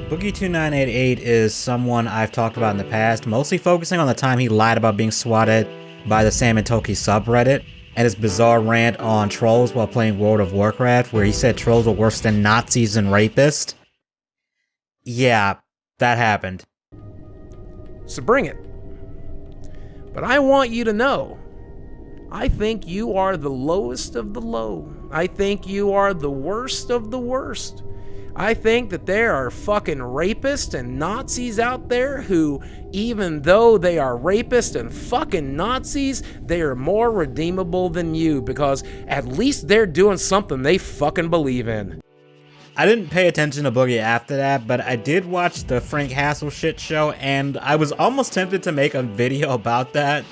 Boogie2988 is someone I've talked about in the past, mostly focusing on the time he lied about being swatted by the Sam and Toki subreddit, and his bizarre rant on trolls while playing World of Warcraft, where he said trolls were worse than Nazis and rapists. Yeah, that happened. So bring it. But I want you to know, I think you are the lowest of the low. I think you are the worst of the worst. I think that there are fucking rapists and Nazis out there who, even though they are rapists and fucking Nazis, they are more redeemable than you because at least they're doing something they fucking believe in. I didn't pay attention to Boogie after that, but I did watch the Frank Hassel shit show, and I was almost tempted to make a video about that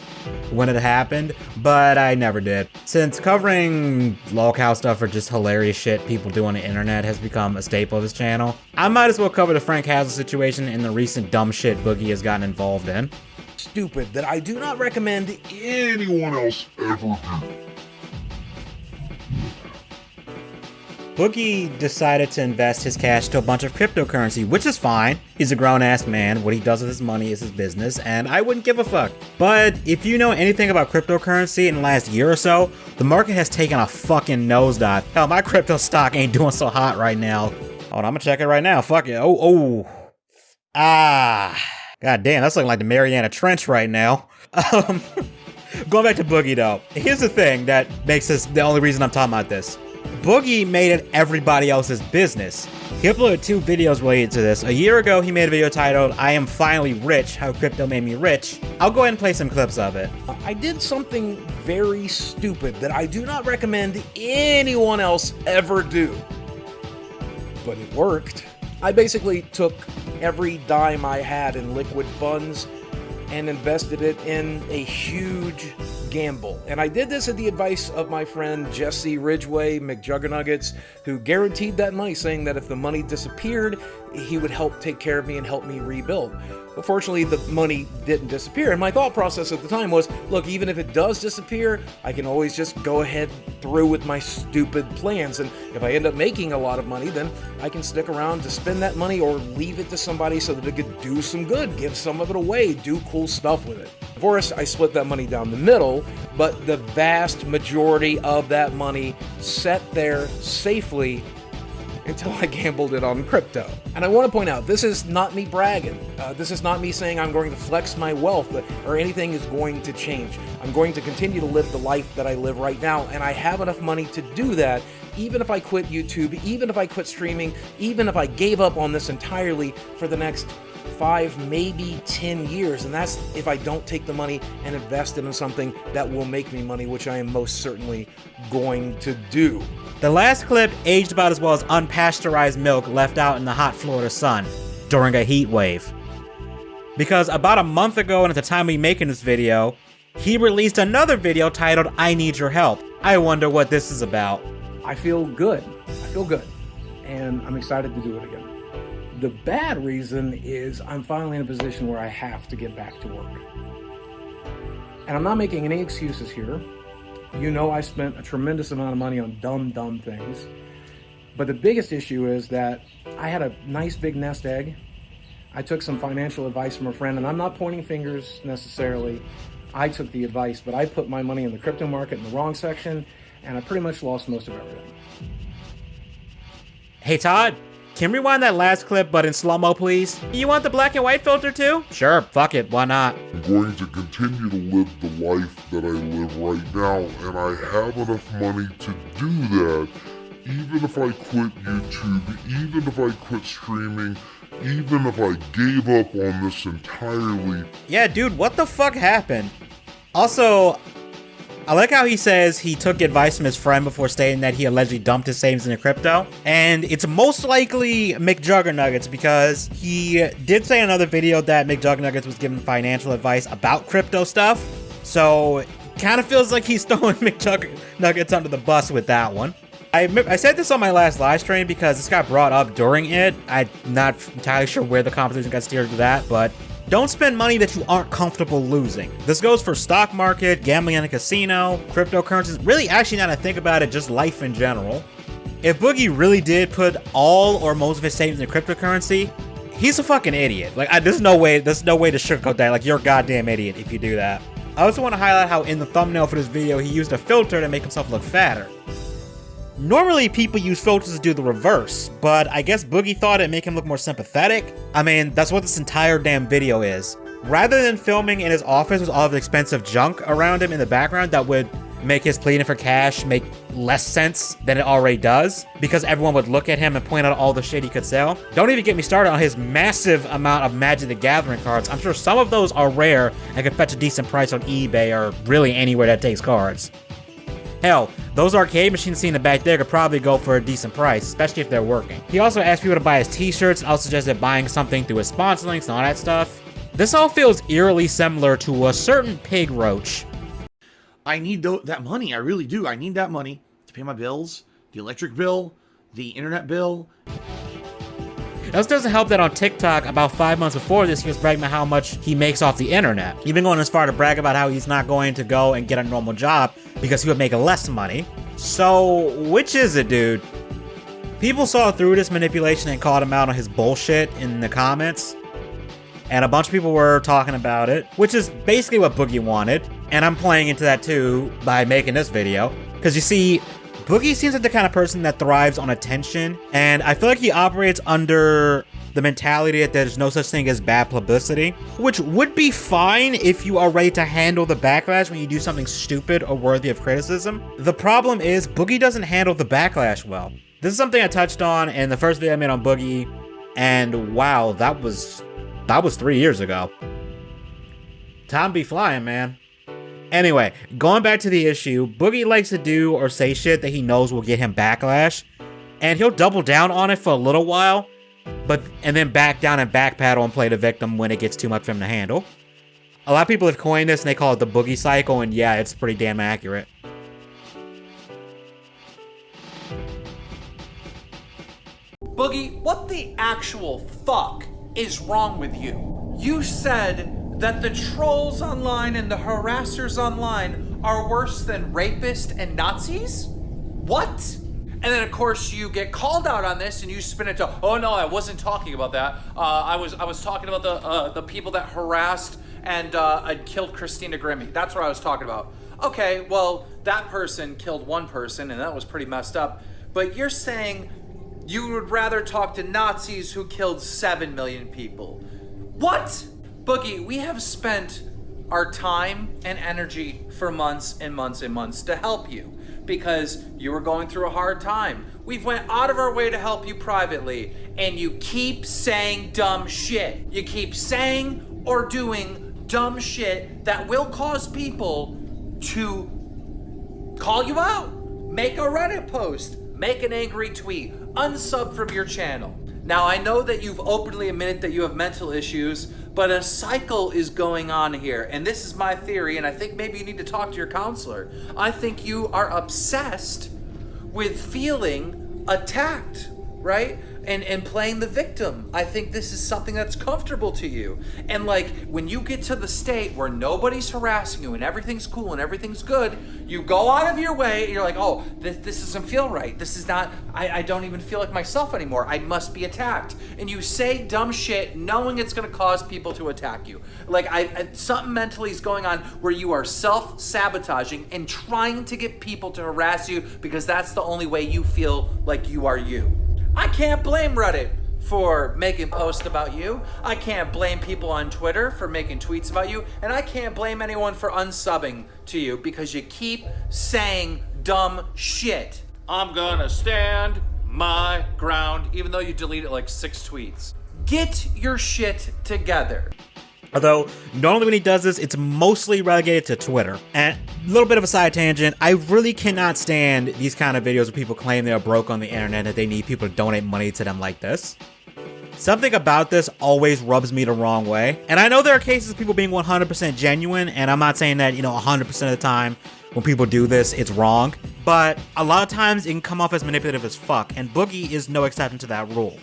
when it happened, but I never did. Since covering lolcow stuff or just hilarious shit people do on the internet has become a staple of his channel, I might as well cover the Frank Hassel situation and the recent dumb shit Boogie has gotten involved in. Stupid that I do not recommend anyone else ever do. Boogie decided to invest his cash to a bunch of cryptocurrency, which is fine. He's a grown-ass man. What he does with his money is his business, and I wouldn't give a fuck. But if you know anything about cryptocurrency in the last year or so, the market has taken a fucking nosedive. Hell, my crypto stock ain't doing so hot right now. Hold on, I'm gonna check it right now. Fuck it. God damn, that's looking like the Mariana Trench right now. Going back to Boogie though, here's the thing that makes this the only reason I'm talking about this. Boogie made it everybody else's business. He uploaded 2 videos related to this. A year ago, he made a video titled, "I Am Finally Rich, How Crypto Made Me Rich." I'll go ahead and play some clips of it. I did something very stupid that I do not recommend anyone else ever do. But it worked. I basically took every dime I had in liquid funds and invested it in a huge gamble. And I did this at the advice of my friend Jesse Ridgway, McJuggernuggets, who guaranteed that money, saying that if the money disappeared, he would help take care of me and help me rebuild. But fortunately, the money didn't disappear. And my thought process at the time was, look, even if it does disappear, I can always just go ahead through with my stupid plans. And if I end up making a lot of money, then I can stick around to spend that money or leave it to somebody so that it could do some good, give some of it away, do cool stuff with it. Of course, I split that money down the middle, but the vast majority of that money sat there safely until I gambled it on crypto. And I want to point out, this is not me bragging. This is not me saying I'm going to flex my wealth or anything is going to change. I'm going to continue to live the life that I live right now, and I have enough money to do that, even if I quit YouTube, even if I quit streaming, even if I gave up on this entirely for the next 5, maybe 10 years. And that's if I don't take the money and invest it in something that will make me money, which I am most certainly going to do. The last clip aged about as well as unpasteurized milk left out in the hot Florida sun during a heat wave. Because about a month ago, and at the time of making this video, he released another video titled, "I Need Your Help." I wonder what this is about. I feel good. And I'm excited to do it again. The bad reason is I'm finally in a position where I have to get back to work. And I'm not making any excuses here. You know, I spent a tremendous amount of money on dumb things. But the biggest issue is that I had a nice big nest egg. I took some financial advice from a friend, and I'm not pointing fingers necessarily. I took the advice, but I put my money in the crypto market in the wrong section, and I pretty much lost most of everything. Hey Todd, can we rewind that last clip but in slow-mo please? You want the black and white filter too? Sure, fuck it, why not? I'm going to continue to live the life that I live right now, and I have enough money to do that, even if I quit YouTube, even if I quit streaming, even if I gave up on this entirely. Yeah, dude, what the fuck happened? Also, I like how he says he took advice from his friend before stating that he allegedly dumped his savings into crypto. And it's most likely McJuggernuggets, because he did say in another video that McJuggernuggets was giving financial advice about crypto stuff. So it kind of feels like he's throwing McJuggernuggets under the bus with that one. I said this on my last live stream because this got brought up during it. I'm not entirely sure where the conversation got steered to that, but don't spend money that you aren't comfortable losing. This goes for stock market, gambling in a casino, cryptocurrencies, really actually now that I think about it, just life in general. If Boogie really did put all or most of his savings in cryptocurrency, he's a fucking idiot. Like, there's no way to sugarcoat that. Like, you're a goddamn idiot if you do that. I also want to highlight how in the thumbnail for this video, he used a filter to make himself look fatter. Normally, people use filters to do the reverse, but I guess Boogie thought it'd make him look more sympathetic. I mean, that's what this entire damn video is. Rather than filming in his office with all of the expensive junk around him in the background that would make his pleading for cash make less sense than it already does, because everyone would look at him and point out all the shit he could sell. Don't even get me started on his massive amount of Magic the Gathering cards. I'm sure some of those are rare and could fetch a decent price on eBay or really anywhere that takes cards. Hell, those arcade machines seen in the back there could probably go for a decent price, especially if they're working. He also asked people to buy his t-shirts and also suggested buying something through his sponsor links and all that stuff. This all feels eerily similar to a certain pig roach. I need that money. I really do. I need that money to pay my bills, the electric bill, the internet bill. This doesn't help that on TikTok, about 5 months before this, he was bragging about how much he makes off the internet. Even going as far to brag about how he's not going to go and get a normal job because he would make less money. So, which is it, dude? People saw through this manipulation and called him out on his bullshit in the comments. And a bunch of people were talking about it, which is basically what Boogie wanted. And I'm playing into that too by making this video. Because you see, Boogie seems like the kind of person that thrives on attention, and I feel like he operates under the mentality that there's no such thing as bad publicity, which would be fine if you are ready to handle the backlash when you do something stupid or worthy of criticism. The problem is, Boogie doesn't handle the backlash well. This is something I touched on in the first video I made on Boogie, and wow, that was 3 years ago. Time be flying, man. Anyway, going back to the issue, Boogie likes to do or say shit that he knows will get him backlash, and he'll double down on it for a little while, and then back down and backpedal and play the victim when it gets too much for him to handle. A lot of people have coined this and they call it the Boogie cycle, and yeah, it's pretty damn accurate. Boogie, what the actual fuck is wrong with you? You said that the trolls online and the harassers online are worse than rapists and Nazis? What? And then of course you get called out on this and you spin it to, oh no, I wasn't talking about that. I was talking about the people that harassed and killed Christina Grimmie. That's what I was talking about. Okay, well, that person killed one person and that was pretty messed up. But you're saying you would rather talk to Nazis who killed 7 million people. What? Boogie, we have spent our time and energy for months and months and months to help you because you were going through a hard time. We've went out of our way to help you privately, and you keep saying dumb shit. You keep saying or doing dumb shit that will cause people to call you out, make a Reddit post, make an angry tweet, unsub from your channel. Now, I know that you've openly admitted that you have mental issues, but a cycle is going on here. And this is my theory, and I think maybe you need to talk to your counselor. I think you are obsessed with feeling attacked, right? And playing the victim. I think this is something that's comfortable to you. And like, when you get to the state where nobody's harassing you and everything's cool and everything's good, you go out of your way and you're like, oh, this doesn't feel right. This is not, I don't even feel like myself anymore. I must be attacked. And you say dumb shit knowing it's gonna cause people to attack you. Like, something mentally is going on where you are self-sabotaging and trying to get people to harass you because that's the only way you feel like you are you. I can't blame Reddit for making posts about you. I can't blame people on Twitter for making tweets about you. And I can't blame anyone for unsubbing to you because you keep saying dumb shit. I'm gonna stand my ground, even though you deleted like 6 tweets. Get your shit together. Although, normally when he does this, it's mostly relegated to Twitter. And a little bit of a side tangent, I really cannot stand these kind of videos where people claim they're broke on the internet and that they need people to donate money to them like this. Something about this always rubs me the wrong way. And I know there are cases of people being 100% genuine, and I'm not saying that, 100% of the time when people do this, it's wrong. But a lot of times it can come off as manipulative as fuck, and Boogie is no exception to that rule.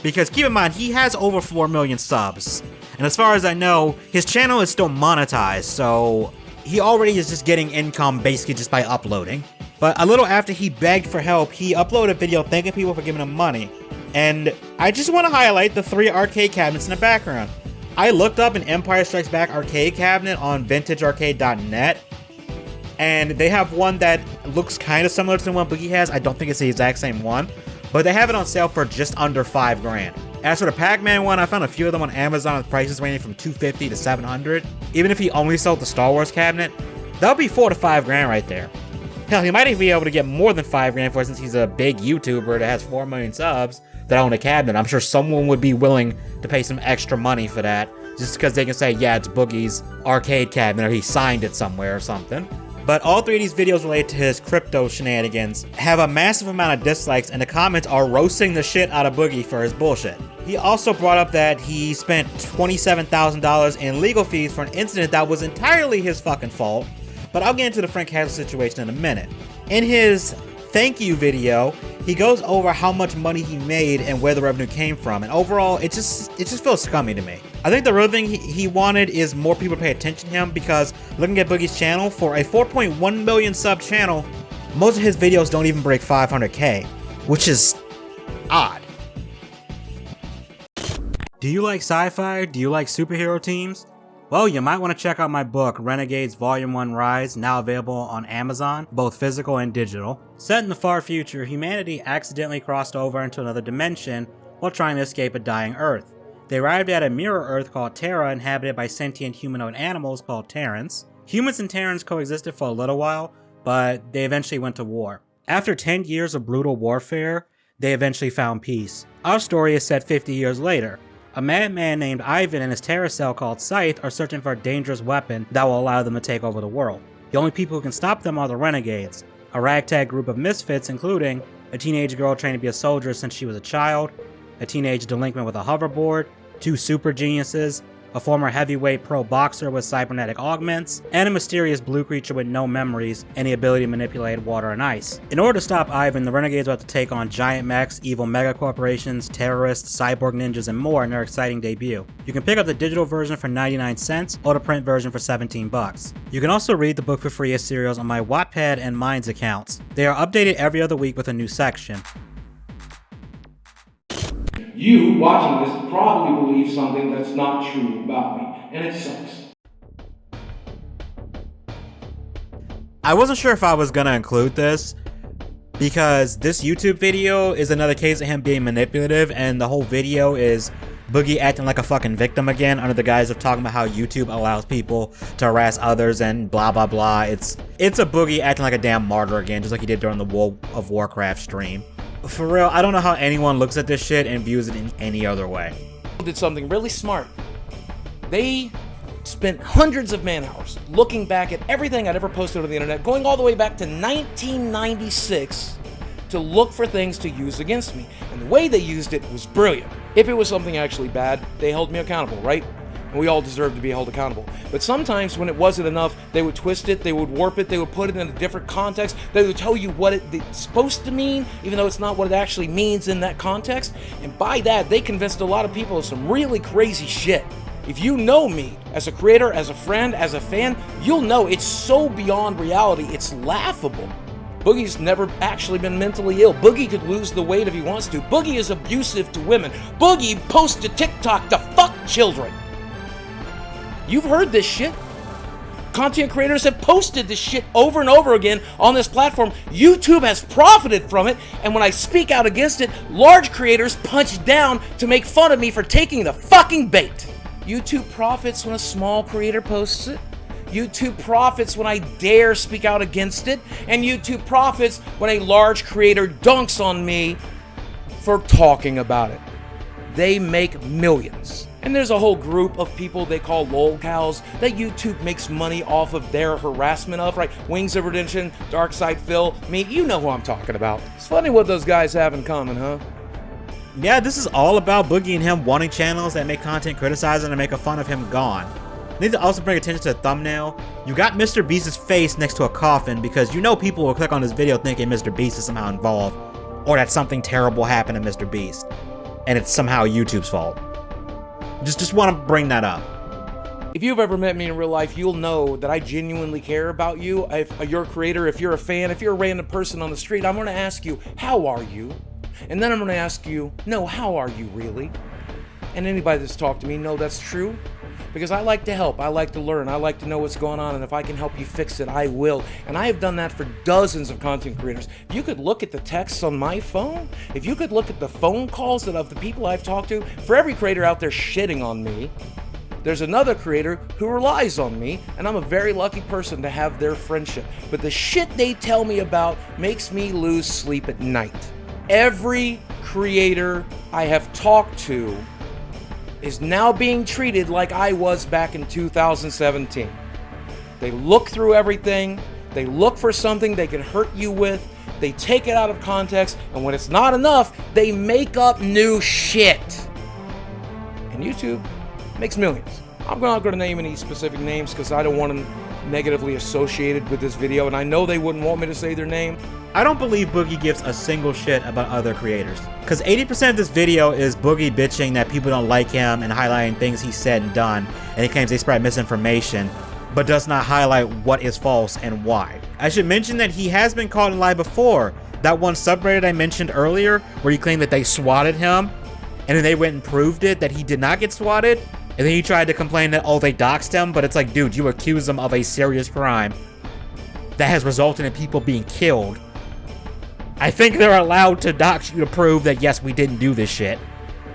Because keep in mind, he has over 4 million subs. And as far as I know, his channel is still monetized, so he already is just getting income basically just by uploading. But a little after he begged for help, he uploaded a video thanking people for giving him money. And I just want to highlight the 3 arcade cabinets in the background. I looked up an Empire Strikes Back arcade cabinet on vintagearcade.net, and they have one that looks kind of similar to the one Boogie has. I don't think it's the exact same one, but they have it on sale for just under $5 grand. As for the Pac-Man one, I found a few of them on Amazon with prices ranging from $250 to $700. Even if he only sold the Star Wars cabinet, that would be $4 to $5 grand right there. Hell, he might even be able to get more than $5 grand for it, since he's a big YouTuber that has 4 million subs that own a cabinet. I'm sure someone would be willing to pay some extra money for that, just because they can say, yeah, it's Boogie's arcade cabinet, or he signed it somewhere or something. But all 3 of these videos related to his crypto shenanigans have a massive amount of dislikes, and the comments are roasting the shit out of Boogie for his bullshit. He also brought up that he spent $27,000 in legal fees for an incident that was entirely his fucking fault, but I'll get into the Frank Castle situation in a minute. In his thank you video, he goes over how much money he made and where the revenue came from, and overall, it just feels scummy to me. I think the real thing he wanted is more people to pay attention to him, because looking at Boogie's channel, for a 4.1 million sub channel, most of his videos don't even break 500k, which is odd. Do you like sci-fi? Do you like superhero teams? Well, you might want to check out my book, Renegades Volume 1 Rise, now available on Amazon, both physical and digital. Set in the far future, humanity accidentally crossed over into another dimension while trying to escape a dying Earth. They arrived at a mirror Earth called Terra, inhabited by sentient humanoid animals called Terrans. Humans and Terrans coexisted for a little while, but they eventually went to war. After 10 years of brutal warfare, they eventually found peace. Our story is set 50 years later. A madman named Ivan and his terror cell called Scythe are searching for a dangerous weapon that will allow them to take over the world. The only people who can stop them are the Renegades, a ragtag group of misfits including a teenage girl trained to be a soldier since she was a child, a teenage delinquent with a hoverboard, 2 super geniuses, a former heavyweight pro boxer with cybernetic augments, and a mysterious blue creature with no memories and the ability to manipulate water and ice. In order to stop Ivan, the Renegades will have to take on giant mechs, evil mega corporations, terrorists, cyborg ninjas, and more in their exciting debut. You can pick up the digital version for 99 cents or the print version for 17 bucks. You can also read the book for free as serials on my Wattpad and Minds accounts. They are updated every other week with a new section. You, watching this, probably believe something that's not true about me, and it sucks. I wasn't sure if I was gonna include this, because this YouTube video is another case of him being manipulative, and the whole video is Boogie acting like a fucking victim again under the guise of talking about how YouTube allows people to harass others and blah blah blah. It's a Boogie acting like a damn martyr again, just like he did during the World of Warcraft stream. For real, I don't know how anyone looks at this shit and views it in any other way. Did something really smart. They spent hundreds of man hours looking back at everything I'd ever posted on the internet, going all the way back to 1996 to look for things to use against me. And the way they used it was brilliant. If it was something actually bad, they held me accountable, right? And we all deserve to be held accountable. But sometimes when it wasn't enough, they would twist it, they would warp it, they would put it in a different context, they would tell you what it's supposed to mean, even though it's not what it actually means in that context. And by that, they convinced a lot of people of some really crazy shit. If you know me as a creator, as a friend, as a fan, you'll know it's so beyond reality, it's laughable. Boogie's never actually been mentally ill. Boogie could lose the weight if he wants to. Boogie is abusive to women. Boogie posts to TikTok to fuck children. You've heard this shit. Content creators have posted this shit over and over again on this platform. YouTube has profited from it, and when I speak out against it, large creators punch down to make fun of me for taking the fucking bait. YouTube profits when a small creator posts it. YouTube profits when I dare speak out against it, and YouTube profits when a large creator dunks on me for talking about it. They make millions. And there's a whole group of people they call lolcows that YouTube makes money off of their harassment of, right? Wings of Redemption, Darkside Phil, me, you know who I'm talking about. It's funny what those guys have in common, huh? Yeah, this is all about Boogie and him wanting channels that make content criticizing and making fun of him gone. Need to also bring attention to the thumbnail. You got Mr. Beast's face next to a coffin because you know people will click on this video thinking Mr. Beast is somehow involved, or that something terrible happened to Mr. Beast, and it's somehow YouTube's fault. Just want to bring that up. If you've ever met me in real life, you'll know that I genuinely care about you. If you're a creator, if you're a fan, if you're a random person on the street, I'm going to ask you, how are you? And then I'm going to ask you, no, how are you really? And anybody that's talked to me, no, that's true. Because I like to help, I like to learn, I like to know what's going on, and if I can help you fix it, I will. And I have done that for dozens of content creators. If you could look at the texts on my phone, if you could look at the phone calls that of the people I've talked to, for every creator out there shitting on me, there's another creator who relies on me, and I'm a very lucky person to have their friendship. But the shit they tell me about makes me lose sleep at night. Every creator I have talked to is now being treated like I was back in 2017. They look through everything, they look for something they can hurt you with, they take it out of context, and when it's not enough, they make up new shit. And YouTube makes millions. I'm not going to name any specific names because I don't want them negatively associated with this video, and I know they wouldn't want me to say their name. I don't believe Boogie gives a single shit about other creators. Because 80% of this video is Boogie bitching that people don't like him and highlighting things he said and done, and he claims they spread misinformation, but does not highlight what is false and why. I should mention that he has been caught in a lie before. That one subreddit I mentioned earlier, where he claimed that they swatted him, and then they went and proved it, that he did not get swatted, and then he tried to complain that, oh, they doxed him, but it's like, dude, you accuse him of a serious crime that has resulted in people being killed. I think they're allowed to dox you to prove that, yes, we didn't do this shit,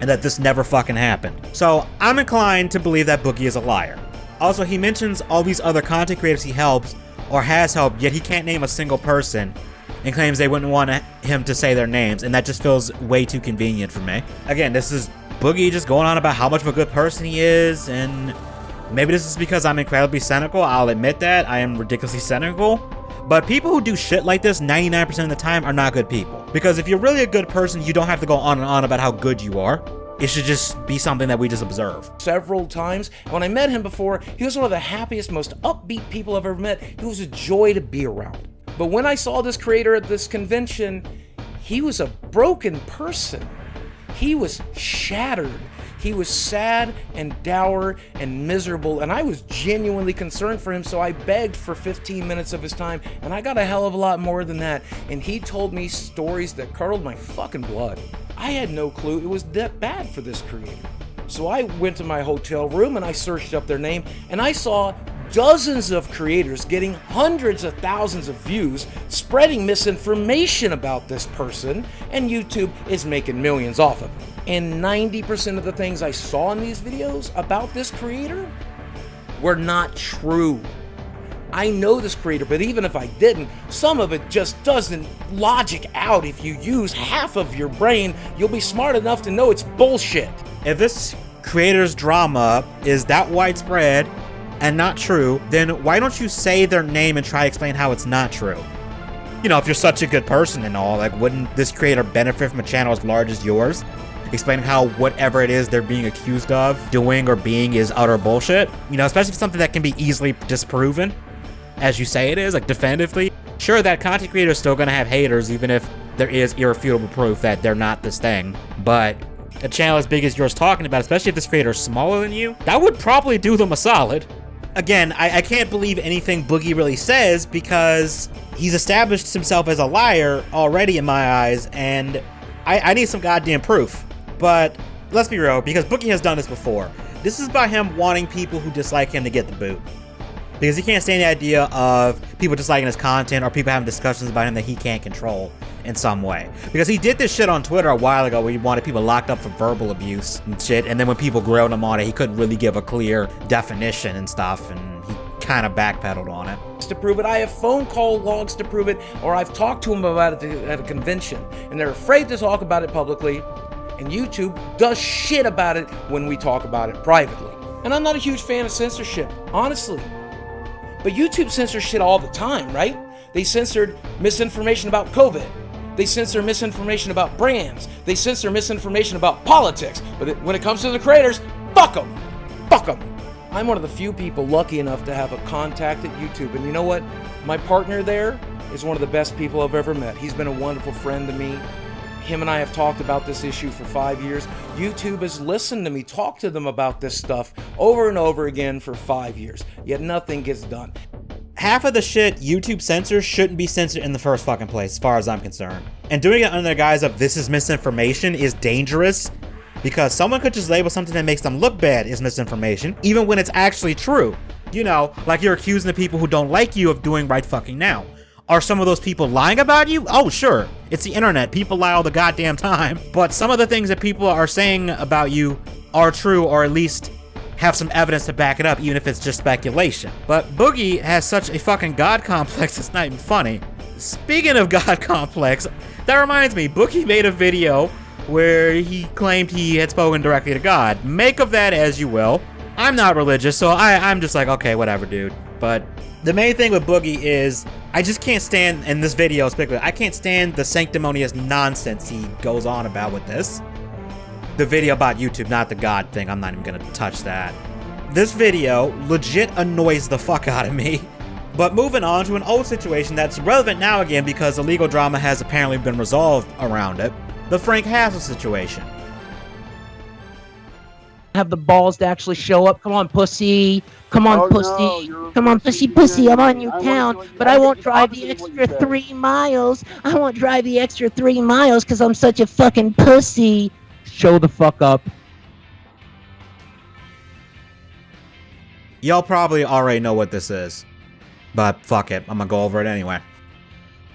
and that this never fucking happened. So, I'm inclined to believe that Boogie is a liar. Also, he mentions all these other content creators he helps, or has helped, yet he can't name a single person, and claims they wouldn't want him to say their names, and that just feels way too convenient for me. Again, this is Boogie just going on about how much of a good person he is, and maybe this is because I'm incredibly cynical. I'll admit that. I am ridiculously cynical. But people who do shit like this 99% of the time are not good people. Because if you're really a good person, you don't have to go on and on about how good you are. It should just be something that we just observe. Several times. When I met him before, he was one of the happiest, most upbeat people I've ever met. He was a joy to be around. But when I saw this creator at this convention, he was a broken person. He was shattered. He was sad and dour and miserable, and I was genuinely concerned for him, so I begged for 15 minutes of his time, and I got a hell of a lot more than that, and he told me stories that curdled my fucking blood. I had no clue it was that bad for this creator. So I went to my hotel room and I searched up their name, and I saw dozens of creators getting hundreds of thousands of views, spreading misinformation about this person, and YouTube is making millions off of it. And 90% of the things I saw in these videos about this creator were not true. I know this creator, but even if I didn't, some of it just doesn't logic out. If you use half of your brain, you'll be smart enough to know it's bullshit. If this creator's drama is that widespread and not true, then why don't you say their name and try to explain how it's not true? You know, if you're such a good person and all, like, wouldn't this creator benefit from a channel as large as yours? Explaining how whatever it is they're being accused of doing or being is utter bullshit. You know, especially for something that can be easily disproven, as you say it is, like definitively. Sure, that content creator is still gonna have haters, even if there is irrefutable proof that they're not this thing. But a channel as big as yours talking about, especially if this creator is smaller than you, that would probably do them a solid. Again, I can't believe anything Boogie really says because he's established himself as a liar already in my eyes, and I need some goddamn proof. But let's be real, because Boogie has done this before. This is about him wanting people who dislike him to get the boot. Because he can't stand the idea of people disliking his content or people having discussions about him that he can't control in some way. Because he did this shit on Twitter a while ago where he wanted people locked up for verbal abuse and shit, and then when people grilled him on it, he couldn't really give a clear definition and stuff, and he kind of backpedaled on it. To prove it, I have phone call logs to prove it, or I've talked to him about it at a convention, and they're afraid to talk about it publicly. And YouTube does shit about it when we talk about it privately. And I'm not a huge fan of censorship, honestly. But YouTube censors shit all the time, right? They censored misinformation about COVID. They censor misinformation about brands. They censor misinformation about politics. But when it comes to the creators, fuck them. Fuck them. I'm one of the few people lucky enough to have a contact at YouTube. And you know what? My partner there is one of the best people I've ever met. He's been a wonderful friend to me. Him and I have talked about this issue for 5 years. YouTube has listened to me talk to them about this stuff over and over again for 5 years, yet nothing gets done. half of the shit YouTube censors shouldn't be censored in the first fucking place, as far as I'm concerned. And doing it under the guise of this is misinformation is dangerous, because someone could just label something that makes them look bad as misinformation, even when it's actually true. You know, like you're accusing the people who don't like you of doing right fucking now. Are some of those people lying about you? Oh, sure. It's the internet. People lie all the goddamn time. But some of the things that people are saying about you are true, or at least have some evidence to back it up, even if it's just speculation. But Boogie has such a fucking god complex, it's not even funny. Speaking of god complex, that reminds me, Boogie made a video where he claimed he had spoken directly to God. Make of that as you will. I'm not religious, so I'm just like, okay, whatever, dude. But the main thing with Boogie is, I just can't stand, in this video particularly, I can't stand the sanctimonious nonsense he goes on about with this. The video about YouTube, not the God thing, I'm not even gonna touch that. This video legit annoys the fuck out of me. But moving on to an old situation that's relevant now again because the legal drama has apparently been resolved around it. The Frank Hassel situation. Have the balls to actually show up. Come on, pussy. Come on, pussy. Come on, pussy. I'm on your town, but I won't drive the extra 3 miles. I won't drive the extra 3 miles because I'm such a fucking pussy. Show the fuck up. Y'all probably already know what this is, but fuck it, I'm gonna go over it anyway.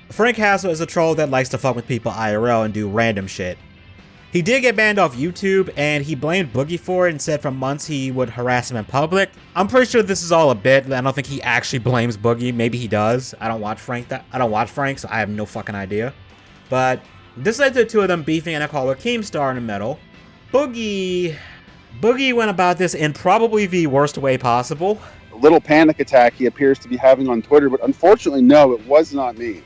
Frank Hassel is a troll that likes to fuck with people IRL and do random shit. He did get banned off YouTube, and he blamed Boogie for it and said for months he would harass him in public. I'm pretty sure this is all a bit. I don't think he actually blames Boogie. Maybe he does. I don't watch Frank, so I have no fucking idea. But this led to the two of them beefing, and I call it Keemstar in the middle. Boogie went about this in probably the worst way possible. A little panic attack he appears to be having on Twitter, but unfortunately, no, it was not me.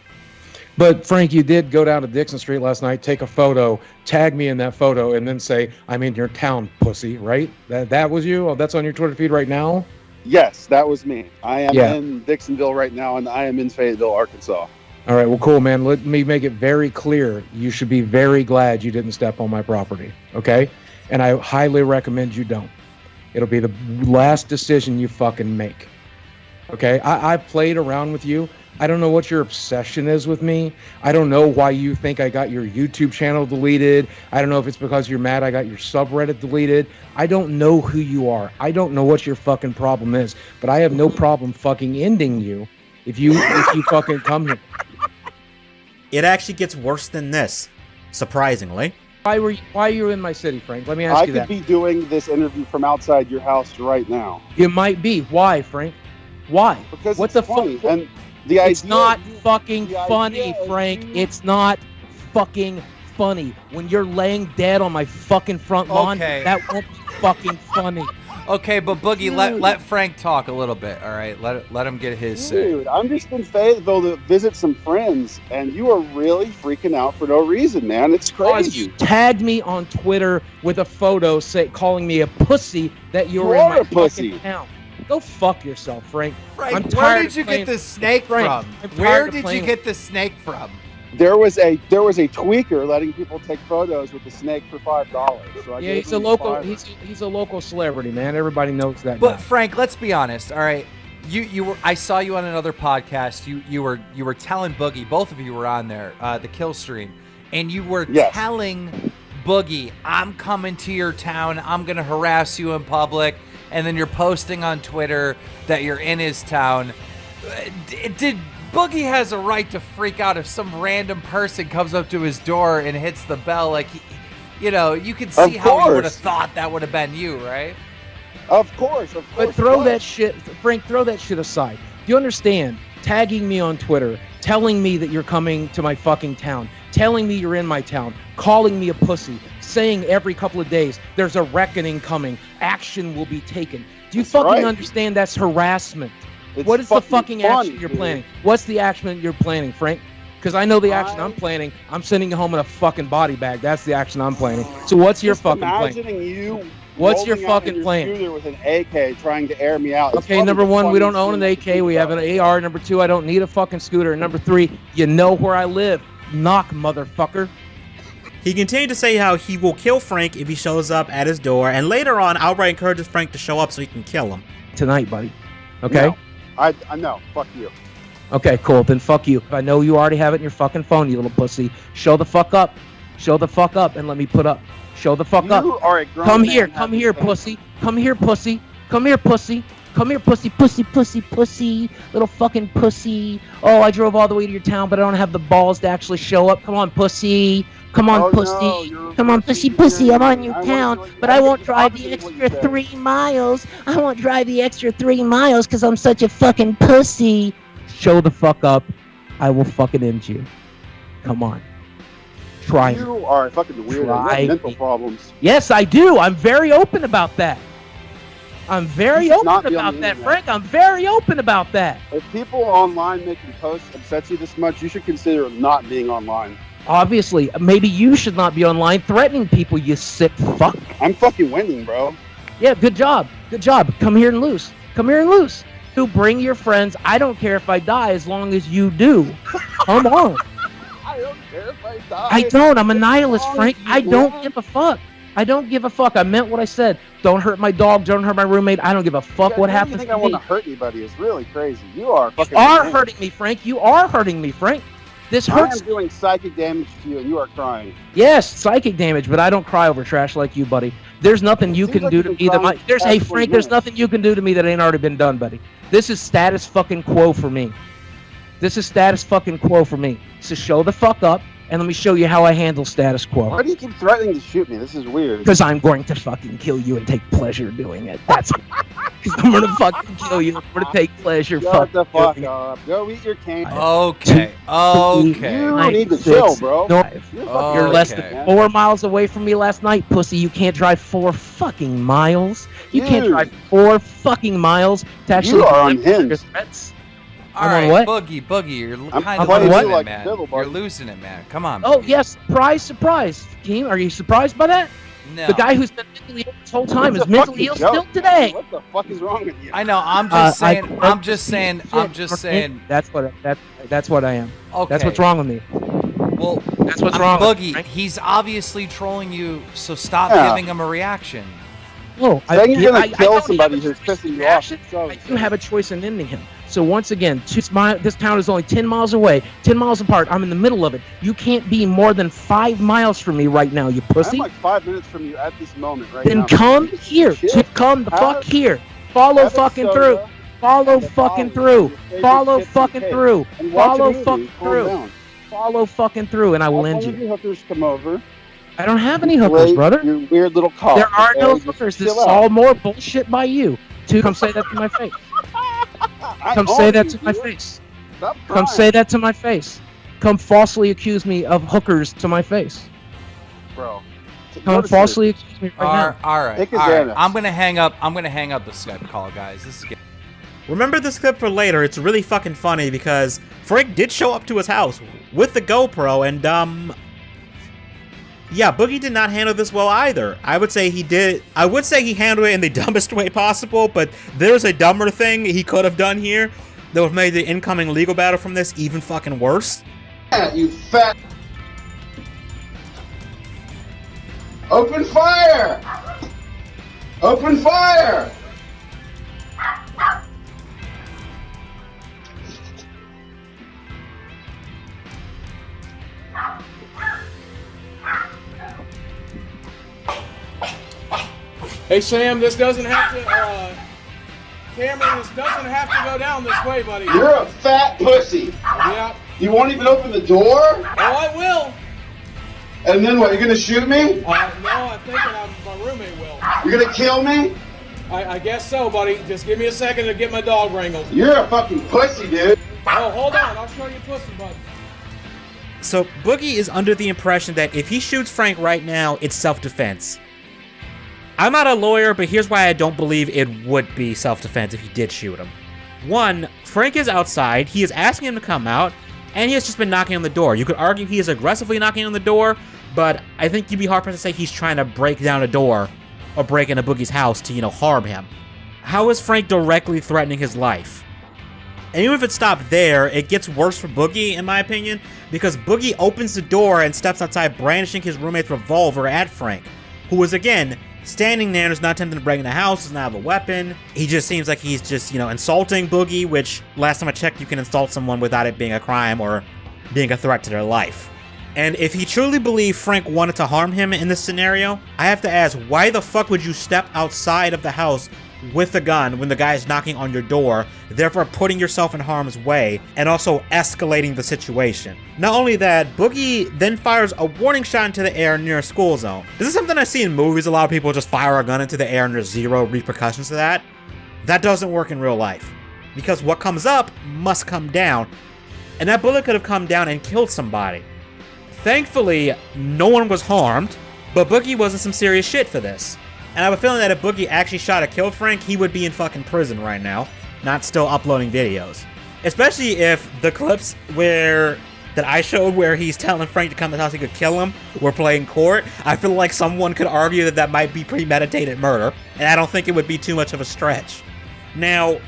But Frank, you did go down to Dixon Street last night, take a photo, tag me in that photo, and then say, I'm in your town, pussy, right? That was you? Oh, that's on your Twitter feed right now? Yes, that was me. I am in Dixonville right now, and I am in Fayetteville, Arkansas. All right, well, cool, man. Let me make it very clear. You should be very glad you didn't step on my property, okay? And I highly recommend you don't. It'll be the last decision you fucking make, okay? I've played around with you. I don't know what your obsession is with me. I don't know why you think I got your YouTube channel deleted. I don't know if it's because you're mad I got your subreddit deleted. I don't know who you are. I don't know what your fucking problem is. But I have no problem fucking ending you if you fucking come here. It actually gets worse than this, surprisingly. Why are you in my city, Frank? Let me ask you that. I could be doing this interview from outside your house right now. You might be. Why, Frank? Why? Because what it's the funny. fuck? And it's not fucking funny, Frank. It's not fucking funny. When you're laying dead on my fucking front lawn, that won't be fucking funny. Okay, but Boogie, let Frank talk a little bit, all right? Let him get his say. Dude, I'm just in Fayetteville to visit some friends, and you are really freaking out for no reason, man. It's crazy. You tagged me on Twitter with a photo calling me a pussy that you were in my fucking town. Go fuck yourself, Frank. Frank, where did you get the snake from? Where did you get the snake from? There was a tweaker letting people take photos with the snake for $5. So he's a local. He's a local celebrity, man. Everybody knows that. But guy. Frank, let's be honest. All right, you were. I saw you on another podcast. You were telling Boogie. Both of you were on there, the kill stream, and you were telling Boogie, "I'm coming to your town. I'm gonna harass you in public." And then you're posting on Twitter that you're in his town. Did Boogie has a right to freak out if some random person comes up to his door and hits the bell? Like, you can see how he would have thought that would have been you, right? Of course. But throw that shit, Frank, throw that shit aside. Do you understand? Tagging me on Twitter, telling me that you're coming to my fucking town, telling me you're in my town, calling me a pussy, saying every couple of days there's a reckoning coming, action will be taken. Do you fucking understand that's harassment? What is the fucking action you're planning? What's the action you're planning, Frank? Because I know the action I'm planning. I'm sending you home in a fucking body bag. That's the action I'm planning. So what's your fucking plan? Imagining you. What's your fucking plan? With an AK trying to air me out. Okay, number one, we don't own an AK. We have an AR. Number two, I don't need a fucking scooter. And number three, you know where I live. Knock, motherfucker. He continued to say how he will kill Frank if he shows up at his door, and later on outright encourages Frank to show up so he can kill him. Tonight, buddy. Okay? No, I know. Fuck you. Okay, cool. Then fuck you. I know you already have it in your fucking phone, you little pussy. Show the fuck up. Show the fuck up and let me put up. Show the fuck up. You are a grown Come man here, having pussy. Come here, pussy. Come here, pussy. Come here, pussy, pussy, pussy, pussy. Little fucking pussy. Oh, I drove all the way to your town, but I don't have the balls to actually show up. Come on, pussy. Come on, Oh, pussy. no, you're a Come on, pussy. pussy, pussy. I'm on your I wanna town, show you- but I I won't think drive it's the opposite what you extra said. 3 miles. I won't drive the extra 3 miles because I'm such a fucking pussy. Show the fuck up. I will fucking end you. Come on. Try me. You are a fucking weirdo. You Try have mental me. problems. Yes, I do. I'm very open about that. I'm very You should not open be on about the that, internet. Frank. I'm very open about that. If people online making posts upsets you this much, you should consider not being online. Obviously, maybe you should not be online threatening people, you sick fuck. I'm fucking winning, bro. Yeah, good job. Good job. Come here and lose. Come here and lose. To bring your friends. I don't care if I die as long as you do. Come on. I don't care if I die. I don't. I'm a nihilist, As long Frank. as you I don't want. give a fuck. I don't give a fuck. I meant what I said. Don't hurt my dog. Don't hurt my roommate. I don't give a fuck what You happens think to I want me. to hurt anybody? It's really crazy. You are fucking. You are insane. hurting me, Frank. You are hurting me, Frank. This I hurts. am doing psychic damage to you, and you are crying. Yes, psychic damage, but I don't cry over trash like you, buddy. There's nothing you Seems can like do you've to been me that crying might. There's for hey the past 20 Frank. There's minutes. nothing you can do to me that ain't already been done, buddy. This is status fucking quo for me. This is status fucking quo for me. So show the fuck up, and let me show you how I handle status quo. Why do you keep threatening to shoot me? This is weird. Because I'm going to fucking kill you and take pleasure doing it. That's because I'm gonna fucking kill you. I'm gonna take pleasure. Shut the fuck doing it. up. Go eat your cane. Okay. Okay. You need to chill, bro. No, You're fucking you're less Okay. than 4 miles away from me last night, pussy. You can't drive 4 fucking miles. You can't Dude. drive 4 fucking miles to actually You are deliver your unhinged. threats. All I'm right, on what? Boogie, you're I'm kind of playing losing you it, like a man. fiddle, You're buddy. losing it, man. Come on. Oh Boogie. yes, surprise, surprise. Keen, are you surprised by that? No. The guy who's been mentally ill this whole time It's is a mentally fucking ill joke, still man. today. What the fuck is wrong with you? I know. I'm just saying. I- I'm just saying. I'm just saying. That's what I am. Okay. That's what's wrong with me. Well, That's what's I'm wrong with Boogie. me. He's obviously trolling you, so stop Yeah. giving him a reaction. No, Saying you're gonna I kill don't somebody have a who's choice pissing in you off. action. I do have a choice in ending him. So once again, this town is only 10 miles away, 10 miles apart. I'm in the middle of it. You can't be more than 5 miles from me right now, you I'm pussy. like 5 minutes from you at this moment right Then now. come here. Shit. Come the Have- fuck here. Follow have a fucking soda through. Follow and a fucking Molly through. and your favorite Follow chips and fucking cake. through. And watch a Follow movie. fucking Calm through. down. Follow fucking through, and I will Have end one of you. your hookers come over. I don't have any hookers, Play brother. Your weird little cock. There are no and just hookers. This is chill out. all more bullshit by you. Come say that to my face. I Come own say that you, to my dude. face. Stop Come crying. say that to my face. Come falsely accuse me of hookers to my face. Bro. Come Go to falsely accuse me right now. All right. Take a All right. Xanax. I'm gonna hang up. I'm gonna hang up the Skype call, guys. This is good. Remember this clip for later. It's really fucking funny because Frank did show up to his house with the GoPro and yeah, Boogie did not handle this well either. I would say he did. I would say he handled it in the dumbest way possible, but there's a dumber thing he could have done here that would have made the incoming legal battle from this even fucking worse. You fat. Open fire! Open fire! Hey Sam, this doesn't have to, Cameron, this doesn't have to go down this way, buddy. You're a fat pussy. Yeah. You won't even open the door? Oh, I will. And then what, you're gonna shoot me? No, I'm thinking my roommate will. You're gonna kill me? I guess so, buddy. Just give me a second to get my dog wrangled. You're a fucking pussy, dude. Oh, hold on. I'll show you pussy, bud. So Boogie is under the impression that if he shoots Frank right now, it's self-defense. I'm not a lawyer, but here's why I don't believe it would be self-defense if he did shoot him. One, Frank is outside, he is asking him to come out, and he has just been knocking on the door. You could argue he is aggressively knocking on the door, but I think you'd be hard-pressed to say he's trying to break down a door or break into Boogie's house to, harm him. How is Frank directly threatening his life? And even if it stopped there, it gets worse for Boogie, in my opinion, because Boogie opens the door and steps outside brandishing his roommate's revolver at Frank, who is, again, standing there and is not attempting to break in the house, does not have a weapon. He just seems like he's just, insulting Boogie, which last time I checked, you can insult someone without it being a crime or being a threat to their life. And if he truly believed Frank wanted to harm him in this scenario, I have to ask, why the fuck would you step outside of the house with a gun when the guy is knocking on your door, therefore putting yourself in harm's way and also escalating the situation? Not only that, Boogie then fires a warning shot into the air near a school zone. This is something I see in movies. A lot of people just fire a gun into the air and there's zero repercussions to that. That doesn't work in real life, because what comes up must come down, and that bullet could have come down and killed somebody. Thankfully, no one was harmed, but Boogie was in some serious shit for this. And I have a feeling that if Boogie actually shot or killed Frank, he would be in fucking prison right now, not still uploading videos. Especially if the clips that I showed where he's telling Frank to come to the house he could kill him were playing court. I feel like someone could argue that that might be premeditated murder, and I don't think it would be too much of a stretch. Now,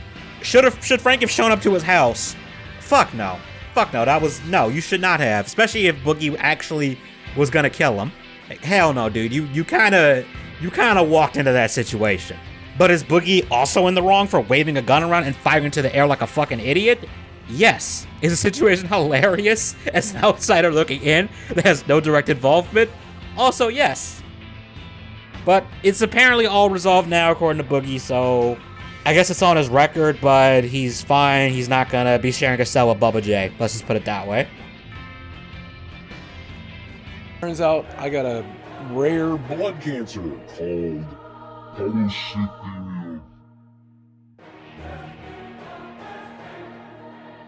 should Frank have shown up to his house? Fuck no. Fuck no, no, you should not have, especially if Boogie actually was gonna kill him. Hell no, dude, you kinda walked into that situation. But is Boogie also in the wrong for waving a gun around and firing into the air like a fucking idiot? Yes. Is the situation hilarious as an outsider looking in that has no direct involvement? Also, yes. But it's apparently all resolved now according to Boogie, so I guess it's on his record, but he's fine. He's not gonna be sharing a cell with Bubba J. Let's just put it that way. Turns out I got a rare blood cancer called HARASS.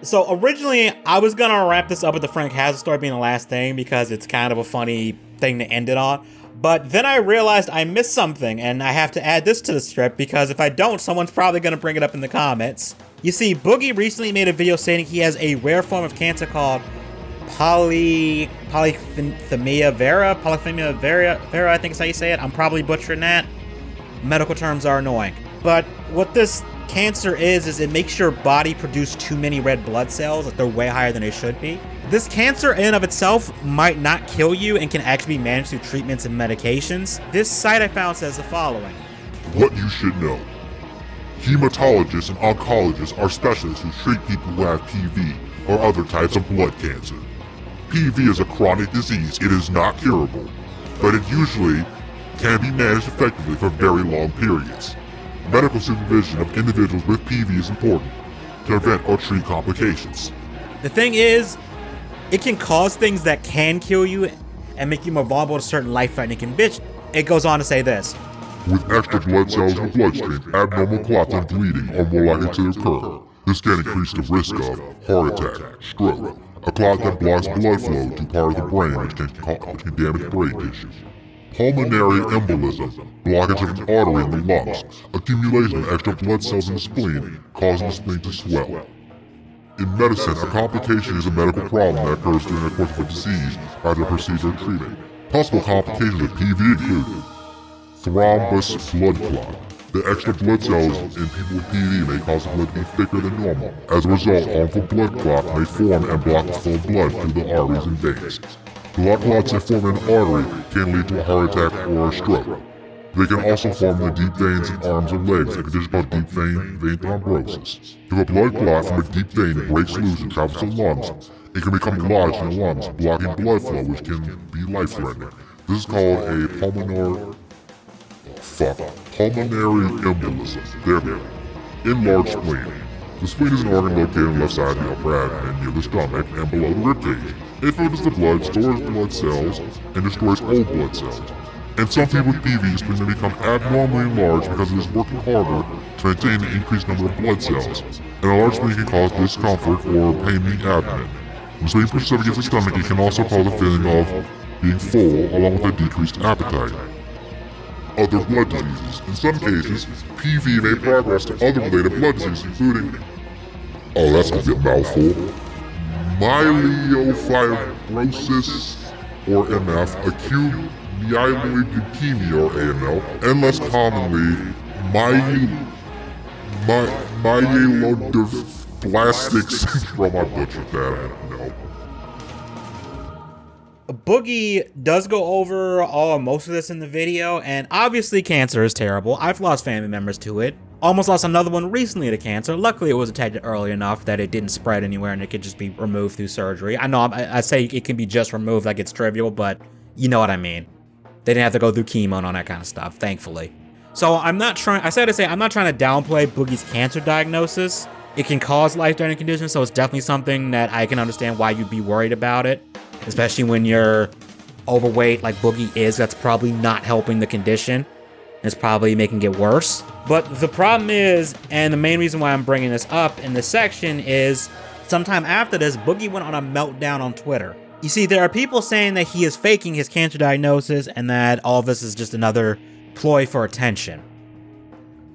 So originally, I was gonna wrap this up with the Frank Hazard story being the last thing because it's kind of a funny thing to end it on. But then I realized I missed something, and I have to add this to the strip because if I don't, someone's probably going to bring it up in the comments. You see, Boogie recently made a video saying he has a rare form of cancer called polycythemia vera, I think is how you say it. I'm probably butchering that. Medical terms are annoying. But what this cancer is it makes your body produce too many red blood cells, like they're way higher than they should be. This cancer in and of itself might not kill you and can actually be managed through treatments and medications. This site I found says the following. What you should know. Hematologists and oncologists are specialists who treat people who have PV or other types of blood cancer. PV is a chronic disease. It is not curable, but it usually can be managed effectively for very long periods. Medical supervision of individuals with PV is important to prevent or treat complications. The thing is, it can cause things that can kill you and make you more vulnerable to certain life-threatening conditions. It goes on to say this. With extra blood cells in the bloodstream, abnormal clots and bleeding are more likely to occur. This can increase the risk of heart attack, stroke, a clot that blocks blood flow to part of the brain which can damage brain tissue. Pulmonary embolism, blockage of an artery in the lungs, accumulation of extra blood cells in the spleen, causing the spleen to swell. In medicine, a complication is a medical problem that occurs during the course of a disease, either procedure or treatment. Possible complications of PV include thrombus blood clot. The extra blood cells in people with PV may cause the blood to be thicker than normal. As a result, harmful blood clots may form and block the flow of blood through the arteries and veins. Blood clots that form in an artery can lead to a heart attack or a stroke. They can also form in the deep veins in arms or legs, a condition called deep vein thrombosis. If a blood clot from a deep vein breaks loose and travels to the lungs, it can become lodged in the lungs, blocking blood flow, which can be life-threatening. This is called a pulmonary embolism. There we go. Enlarged spleen. The spleen is an organ located on the left side of the upper abdomen near the stomach and below the ribcage. It filters the blood, stores blood cells, and destroys old blood cells. In some people with PV, spleens may become abnormally enlarged because it is working harder to maintain an increased number of blood cells. An enlarged spleen can cause discomfort or pain in the abdomen. When spleen pushes up against the stomach, it can also cause a feeling of being full along with a decreased appetite. Other blood diseases. In some cases, PV may progress to other related blood diseases, including, oh, that's gonna be a mouthful, myelofibrosis, or MF, acute myeloid leukemia, or AML, and less commonly, myelodysplastic syndrome. I butchered that, I don't know. Boogie does go over most of this in the video, and obviously cancer is terrible. I've lost family members to it. Almost lost another one recently to cancer. Luckily, it was detected early enough that it didn't spread anywhere and it could just be removed through surgery. I know I say it can be just removed like it's trivial, but you know what I mean. They didn't have to go through chemo and all that kind of stuff, thankfully. So I'm not trying to downplay Boogie's cancer diagnosis. It can cause life-threatening conditions, so it's definitely something that I can understand why you'd be worried about it. Especially when you're overweight like Boogie is, that's probably not helping the condition. It's probably making it worse. But the problem is, and the main reason why I'm bringing this up in this section is, sometime after this, Boogie went on a meltdown on Twitter. You see, there are people saying that he is faking his cancer diagnosis and that all of this is just another ploy for attention.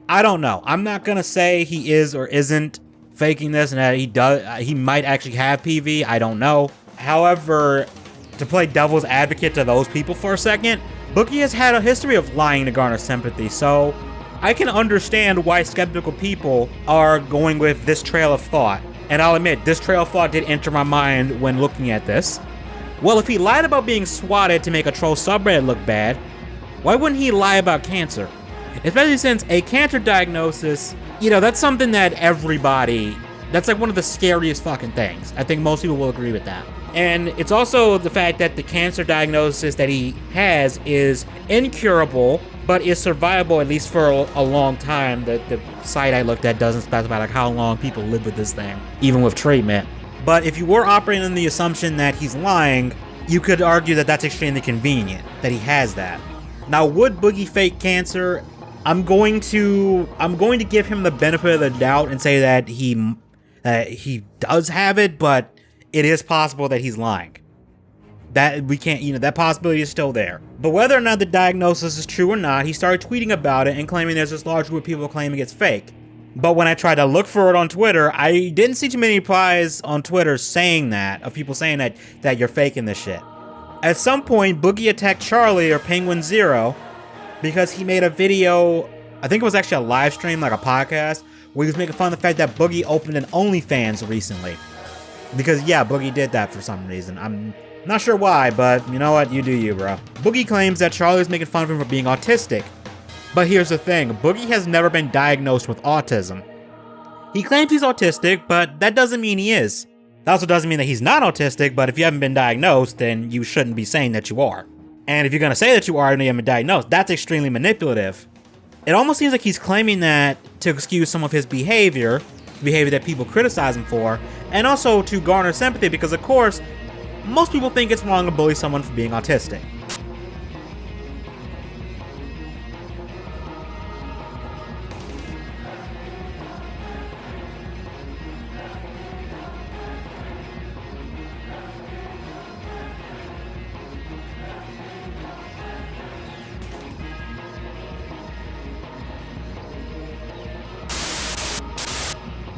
I don't know. I'm not gonna say he is or isn't faking this and that he might actually have PV. I don't know. However, to play devil's advocate to those people for a second, Boogie has had a history of lying to garner sympathy, so I can understand why skeptical people are going with this trail of thought. And I'll admit, this trail of thought did enter my mind when looking at this. Well, if he lied about being swatted to make a troll subreddit look bad, why wouldn't he lie about cancer? Especially since a cancer diagnosis, that's something that that's like one of the scariest fucking things. I think most people will agree with that. And it's also the fact that the cancer diagnosis that he has is incurable, but is survivable at least for a long time. The site I looked at doesn't specify like how long people live with this thing, even with treatment. But if you were operating on the assumption that he's lying, you could argue that that's extremely convenient, that he has that. Now, would Boogie fake cancer? I'm going to give him the benefit of the doubt and say that he does have it, but it is possible that he's lying. That we can't, that possibility is still there. But whether or not the diagnosis is true or not, he started tweeting about it and claiming there's this large group of people claiming it's fake. But when I tried to look for it on Twitter, I didn't see too many replies on Twitter saying that, of people saying that you're faking this shit. At some point, Boogie attacked Charlie, or Penguin Zero, because he made a video, I think it was actually a live stream, like a podcast, where he was making fun of the fact that Boogie opened an OnlyFans recently. Because yeah, Boogie did that for some reason. I'm not sure why, but you know what? You do you, bro. Boogie claims that Charlie was making fun of him for being autistic. But here's the thing, Boogie has never been diagnosed with autism. He claims he's autistic, but that doesn't mean he is. That also doesn't mean that he's not autistic, but if you haven't been diagnosed, then you shouldn't be saying that you are. And if you're gonna say that you are and you haven't been diagnosed, that's extremely manipulative. It almost seems like he's claiming that to excuse some of his behavior that people criticize him for, and also to garner sympathy because, of course, most people think it's wrong to bully someone for being autistic.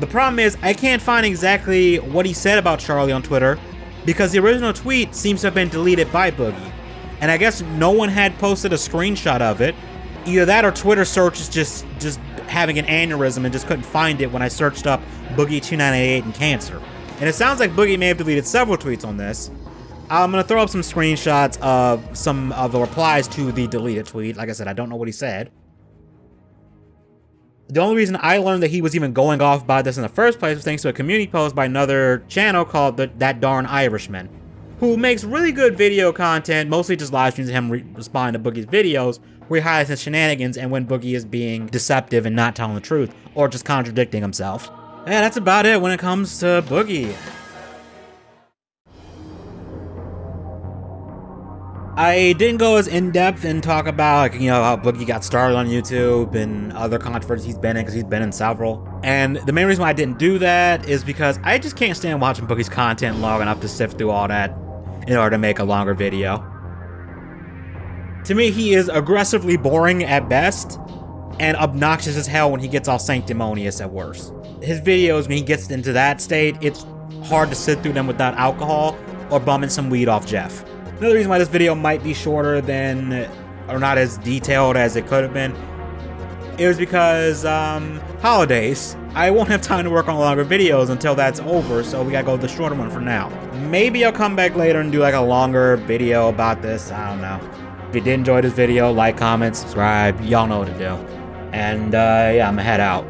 The problem is, I can't find exactly what he said about Charlie on Twitter, because the original tweet seems to have been deleted by Boogie. And I guess no one had posted a screenshot of it. Either that or Twitter search is just having an aneurysm and just couldn't find it when I searched up Boogie2988 and cancer. And it sounds like Boogie may have deleted several tweets on this. I'm gonna throw up some screenshots of some of the replies to the deleted tweet. Like I said, I don't know what he said. The only reason I learned that he was even going off about this in the first place was thanks to a community post by another channel called That Darn Irishman, who makes really good video content, mostly just live streams of him responding to Boogie's videos, where he highlights his shenanigans and when Boogie is being deceptive and not telling the truth, or just contradicting himself. Yeah, that's about it when it comes to Boogie. I didn't go as in-depth and talk about, how Boogie got started on YouTube and other controversies he's been in, because he's been in several. And the main reason why I didn't do that is because I just can't stand watching Boogie's content long enough to sift through all that in order to make a longer video. To me, he is aggressively boring at best, and obnoxious as hell when he gets all sanctimonious at worst. His videos, when he gets into that state, it's hard to sit through them without alcohol or bumming some weed off Jeff. Another reason why this video might be shorter than, or not as detailed as it could have been, it was because, holidays. I won't have time to work on longer videos until that's over, so we gotta go with the shorter one for now. Maybe I'll come back later and do like a longer video about this, I don't know. If you did enjoy this video, like, comment, subscribe, y'all know what to do. And yeah, I'm gonna head out.